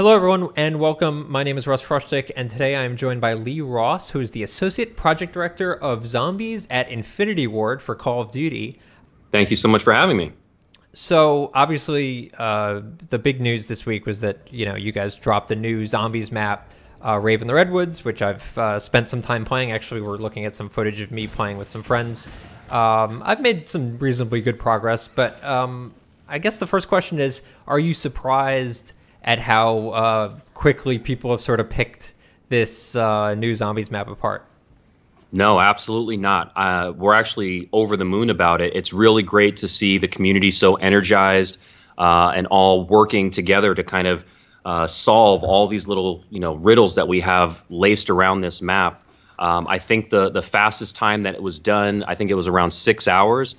Hello, everyone, and welcome. My name is Russ Frushtick, and today I am joined by Lee Ross, who is the Associate Project Director of Zombies at Infinity Ward for Call of Duty. Thank you so much for having me. So, obviously, the big news this week was that, you guys dropped a new Zombies map, Rave in the Redwoods, which I've spent some time playing. Actually, we're looking at some footage of me playing with some friends. I've made some reasonably good progress, but I guess the first question is, are you surprised at how quickly people have sort of picked this new Zombies map apart? No, absolutely not. We're actually over the moon about it. It's really great to see the community so energized and all working together to kind of solve all these little, riddles that we have laced around this map. I think the fastest time that it was done, I think it was around 6 hours.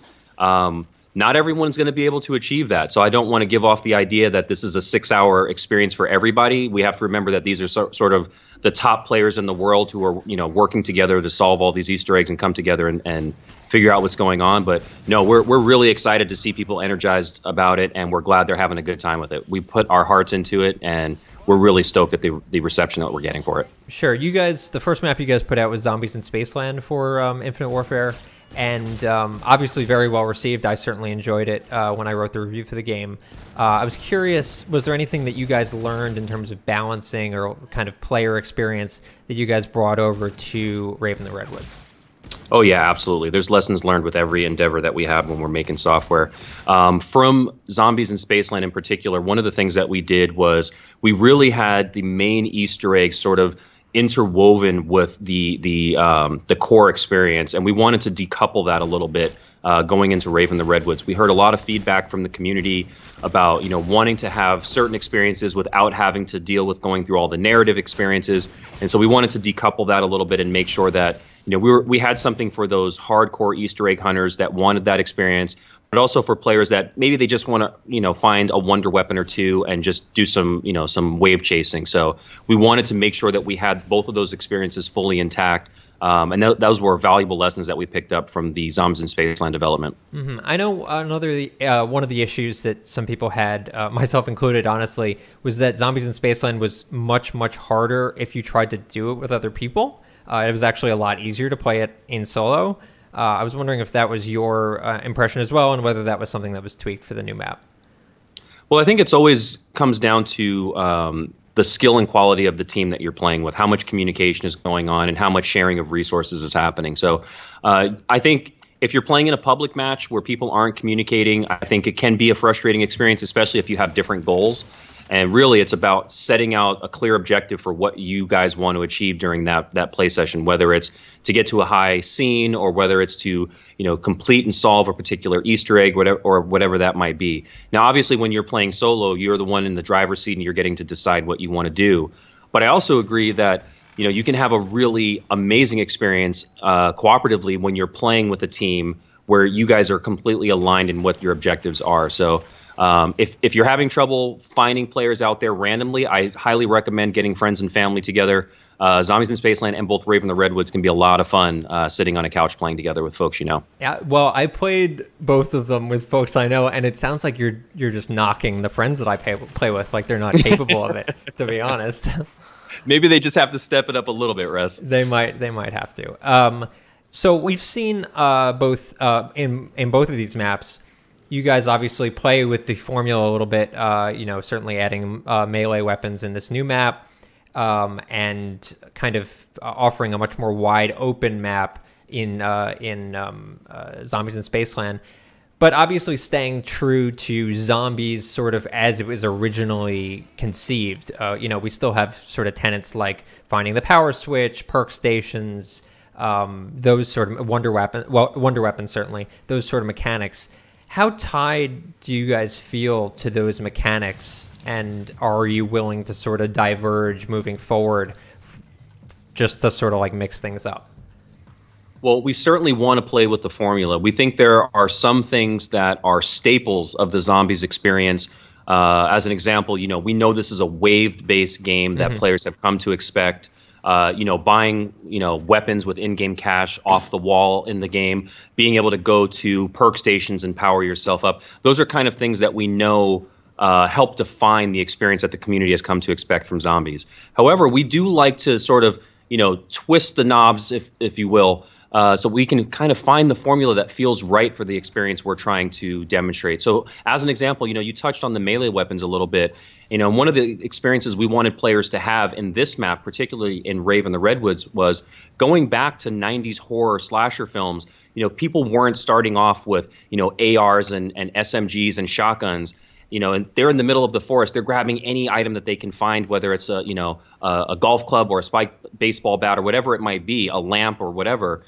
Not everyone's going to be able to achieve that. So I don't want to give off the idea that this is a 6-hour experience for everybody. We have to remember that these are sort of the top players in the world who are, working together to solve all these Easter eggs and come together and figure out what's going on. But no, we're really excited to see people energized about it, and we're glad they're having a good time with it. We put our hearts into it, and we're really stoked at the reception that we're getting for it. Sure. You guys, the first map you guys put out was Zombies in Spaceland for Infinite Warfare. And obviously very well received. I certainly enjoyed it when I wrote the review for the game. I was curious, was there anything that you guys learned in terms of balancing or kind of player experience that you guys brought over to Rave in the Redwoods? Oh, yeah, absolutely. There's lessons learned with every endeavor that we have when we're making software. From Zombies in Spaceland in particular, one of the things that we did was we really had the main Easter eggs sort of interwoven with the core experience, and we wanted to decouple that a little bit going into Rave in the Redwoods. We heard a lot of feedback from the community about wanting to have certain experiences without having to deal with going through all the narrative experiences, and so we wanted to decouple that a little bit and make sure that we had something for those hardcore Easter egg hunters that wanted that experience, but also for players that maybe they just want to, find a wonder weapon or two and just do some wave chasing. So we wanted to make sure that we had both of those experiences fully intact. And those were valuable lessons that we picked up from the Zombies in Spaceland development. Mm-hmm. I know one of the issues that some people had, myself included, honestly, was that Zombies in Spaceland was much, much harder if you tried to do it with other people. It was actually a lot easier to play it in solo. I was wondering if that was your impression as well, and whether that was something that was tweaked for the new map. Well, I think it's always comes down to the skill and quality of the team that you're playing with, how much communication is going on, and how much sharing of resources is happening. So I think if you're playing in a public match where people aren't communicating, I think it can be a frustrating experience, especially if you have different goals. And really, it's about setting out a clear objective for what you guys want to achieve during that play session, whether it's to get to a high scene or whether it's to complete and solve a particular Easter egg, whatever that might be. Now, obviously, when you're playing solo, you're the one in the driver's seat and you're getting to decide what you want to do. But I also agree that you can have a really amazing experience cooperatively when you're playing with a team where you guys are completely aligned in what your objectives are. So if you're having trouble finding players out there randomly, I highly recommend getting friends and family together. Zombies in Spaceland and both Rave in the Redwoods can be a lot of fun sitting on a couch playing together with folks you know. Yeah, well, I played both of them with folks I know, and it sounds like you're just knocking the friends that I play with like they're not capable of it, to be honest. Maybe they just have to step it up a little bit, Russ. They might have to. So we've seen both in both of these maps. You guys obviously play with the formula a little bit, certainly adding melee weapons in this new map, and kind of offering a much more wide open map in Zombies in Spaceland, but obviously staying true to Zombies sort of as it was originally conceived. We still have sort of tenets like finding the power switch, perk stations, those sort of wonder weapons certainly, those sort of mechanics. How tied do you guys feel to those mechanics, and are you willing to sort of diverge moving forward just to sort of like mix things up? Well, we certainly want to play with the formula. We think there are some things that are staples of the Zombies experience. As an example, we know this is a wave-based game that players have come to expect. Buying, weapons with in-game cash off the wall in the game, being able to go to perk stations and power yourself up. Those are kind of things that we know help define the experience that the community has come to expect from zombies. However, we do like to sort of, twist the knobs, if you will, so we can kind of find the formula that feels right for the experience we're trying to demonstrate. So as an example, you touched on the melee weapons a little bit. One of the experiences we wanted players to have in this map, particularly in Rave and the Redwoods, was going back to 90s horror slasher films. People weren't starting off with, ARs and SMGs and shotguns. And they're in the middle of the forest. They're grabbing any item that they can find, whether it's a golf club or a spiked baseball bat or whatever it might be, a lamp or whatever.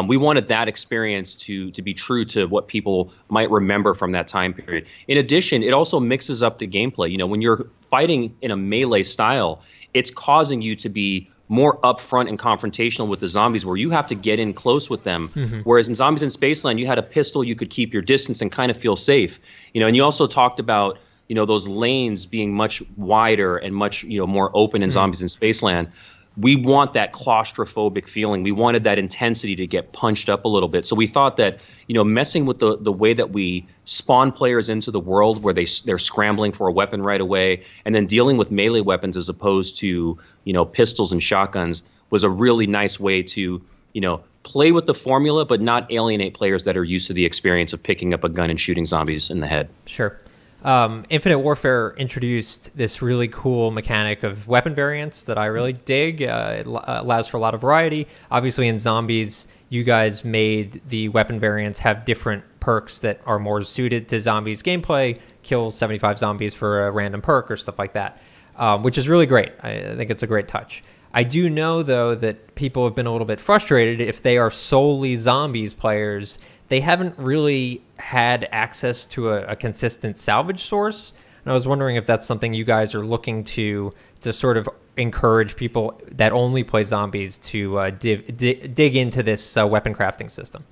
We wanted that experience to be true to what people might remember from that time period. In addition, it also mixes up the gameplay. When you're fighting in a melee style, it's causing you to be more upfront and confrontational with the zombies, where you have to get in close with them. Whereas in Zombies in Spaceland, you had a pistol, you could keep your distance and kind of feel safe. And you also talked about those lanes being much wider and much more open in Zombies in Spaceland. We want that claustrophobic feeling. We wanted that intensity to get punched up a little bit. So we thought that, messing with the way that we spawn players into the world, where they're scrambling for a weapon right away, and then dealing with melee weapons as opposed to, pistols and shotguns, was a really nice way to, play with the formula, but not alienate players that are used to the experience of picking up a gun and shooting zombies in the head. Sure. Infinite Warfare introduced this really cool mechanic of weapon variants that I really dig. It allows for a lot of variety. Obviously, in Zombies, you guys made the weapon variants have different perks that are more suited to Zombies gameplay, kill 75 zombies for a random perk or stuff like that, which is really great. I think it's a great touch. I do know, though, that people have been a little bit frustrated if they are solely Zombies players. They haven't really had access to a consistent salvage source. And I was wondering if that's something you guys are looking to sort of encourage people that only play Zombies to dig into this weapon crafting system.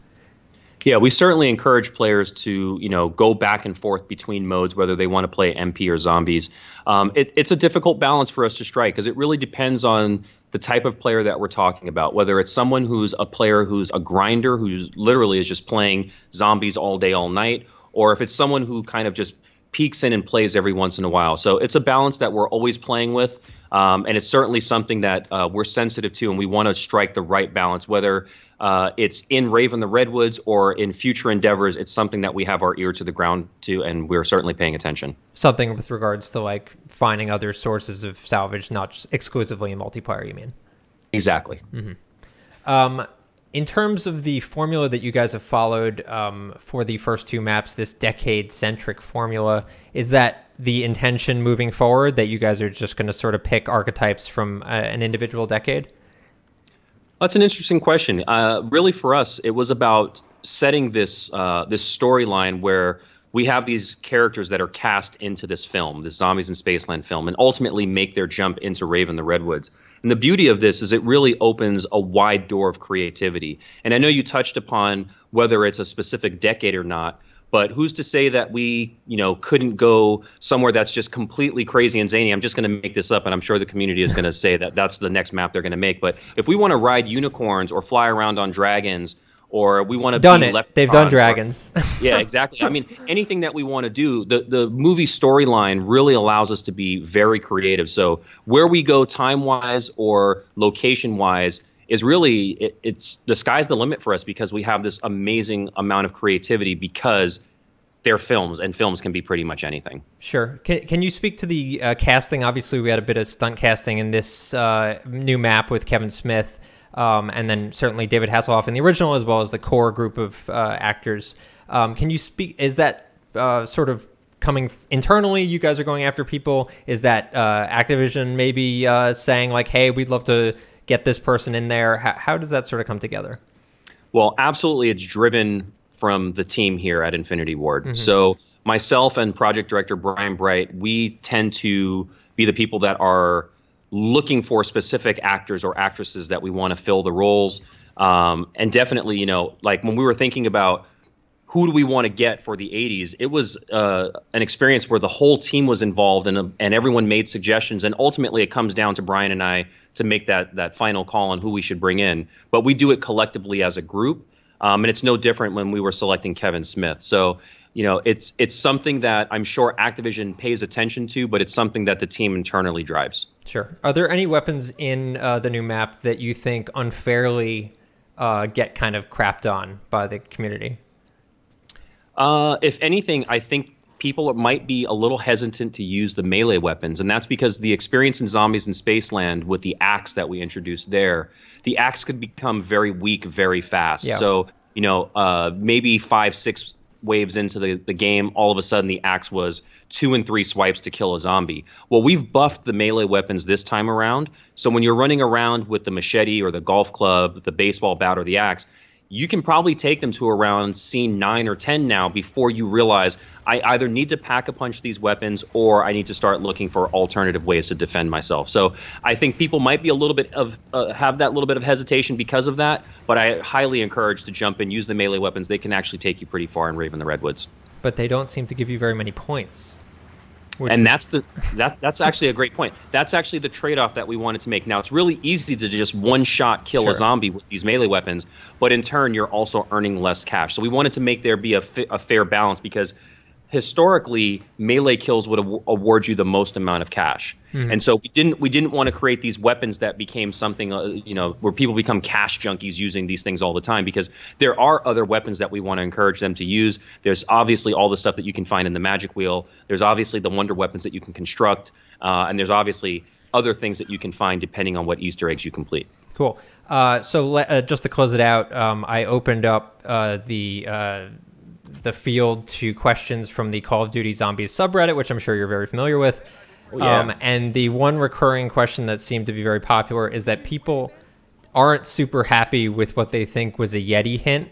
Yeah, we certainly encourage players to, go back and forth between modes, whether they want to play MP or Zombies. It's a difficult balance for us to strike, because it really depends on the type of player that we're talking about, whether it's someone who's a player who's a grinder, who's literally is just playing Zombies all day, all night, or if it's someone who kind of just peeks in and plays every once in a while. So it's a balance that we're always playing with, and it's certainly something that we're sensitive to, and we want to strike the right balance, whether it's in Rave and the Redwoods or in future endeavors. It's something that we have our ear to the ground to, and we're certainly paying attention. Something with regards to like finding other sources of salvage, not just exclusively in multiplayer, you mean? Exactly. In terms of the formula that you guys have followed for the first two maps, this decade-centric formula, is that the intention moving forward, that you guys are just going to sort of pick archetypes from an individual decade? That's an interesting question. Really, for us, it was about setting this this storyline where we have these characters that are cast into this film, this Zombies in Spaceland film, and ultimately make their jump into Rave and the Redwoods. And the beauty of this is it really opens a wide door of creativity. And I know you touched upon whether it's a specific decade or not, but who's to say that we, couldn't go somewhere that's just completely crazy and zany? I'm just going to make this up, and I'm sure the community is going to say that that's the next map they're going to make. But if we want to ride unicorns or fly around on dragons, or we want to done it. They've done dragons. Yeah, exactly. I mean, anything that we want to do, the movie storyline really allows us to be very creative. So where we go time-wise or location-wise is really, it's the sky's the limit for us, because we have this amazing amount of creativity, because they're films, and films can be pretty much anything. Sure. Can you speak to the casting? Obviously, we had a bit of stunt casting in this new map with Kevin Smith. And then certainly David Hasselhoff in the original, as well as the core group of actors. Can you speak, is that sort of coming internally? You guys are going after people? Is that Activision maybe saying like, hey, we'd love to get this person in there? How does that sort of come together? Well, absolutely. It's driven from the team here at Infinity Ward. So myself and project director Brian Bright, we tend to be the people that are looking for specific actors or actresses that we want to fill the roles. And definitely, like when we were thinking about who do we want to get for the 80s, it was an experience where the whole team was involved, and everyone made suggestions. And ultimately, it comes down to Brian and I to make that final call on who we should bring in. But we do it collectively as a group. And it's no different when we were selecting Kevin Smith. So it's something that I'm sure Activision pays attention to, but it's something that the team internally drives. Sure. Are there any weapons in the new map that you think unfairly get kind of crapped on by the community? If anything, I think people might be a little hesitant to use the melee weapons, and that's because the experience in Zombies in Spaceland with the axe that we introduced there, the axe could become very weak very fast. Yeah. So, maybe 5-6 waves into the game, all of a sudden the axe was 2 and 3 swipes to kill a zombie. Well, we've buffed the melee weapons this time around, so when you're running around with the machete or the golf club, the baseball bat or the axe, you can probably take them to around scene 9 or 10 now before you realize I either need to pack-a-punch these weapons or I need to start looking for alternative ways to defend myself. So I think people might be a little bit of have that little bit of hesitation because of that, but I highly encourage to jump in, use the melee weapons. They can actually take you pretty far in Rave in the Redwoods. But they don't seem to give you very many points. And that's actually a great point. That's actually the trade-off that we wanted to make. Now, it's really easy to just one-shot kill a zombie with these melee weapons, but in turn, you're also earning less cash. So we wanted to make there be a fair balance, because historically, melee kills would award you the most amount of cash. And so we didn't want to create these weapons that became something where people become cash junkies using these things all the time, because there are other weapons that we want to encourage them to use. There's obviously all the stuff that you can find in the magic wheel. There's obviously the wonder weapons that you can construct, and there's obviously other things that you can find depending on what Easter eggs you complete. Cool. So just to close it out, I opened up the field to questions from the Call of Duty Zombies subreddit, which I'm sure you're very familiar with. Oh, yeah. And the one recurring question that seemed to be very popular is that people aren't super happy with what they think was a Yeti hint.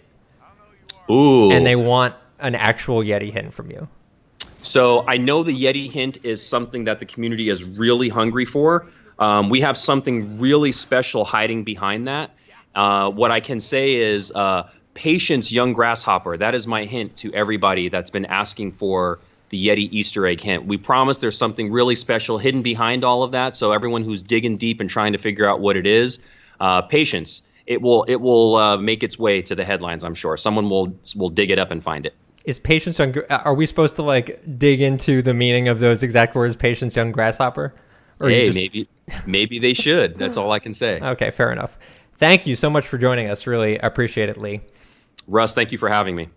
Ooh. And they want an actual Yeti hint from you. So I know the Yeti hint is something that the community is really hungry for. We have something really special hiding behind that. What I can say is patience, young grasshopper. That is my hint to everybody that's been asking for the Yeti Easter egg hint. We promise there's something really special hidden behind all of that. So everyone who's digging deep and trying to figure out what it is, patience. It will make its way to the headlines, I'm sure. Someone will dig it up and find it. Is patience young? Are we supposed to dig into the meaning of those exact words, patience, young grasshopper? Or hey, maybe they should. That's all I can say. Okay, fair enough. Thank you so much for joining us. Really appreciate it, Lee. Russ, thank you for having me.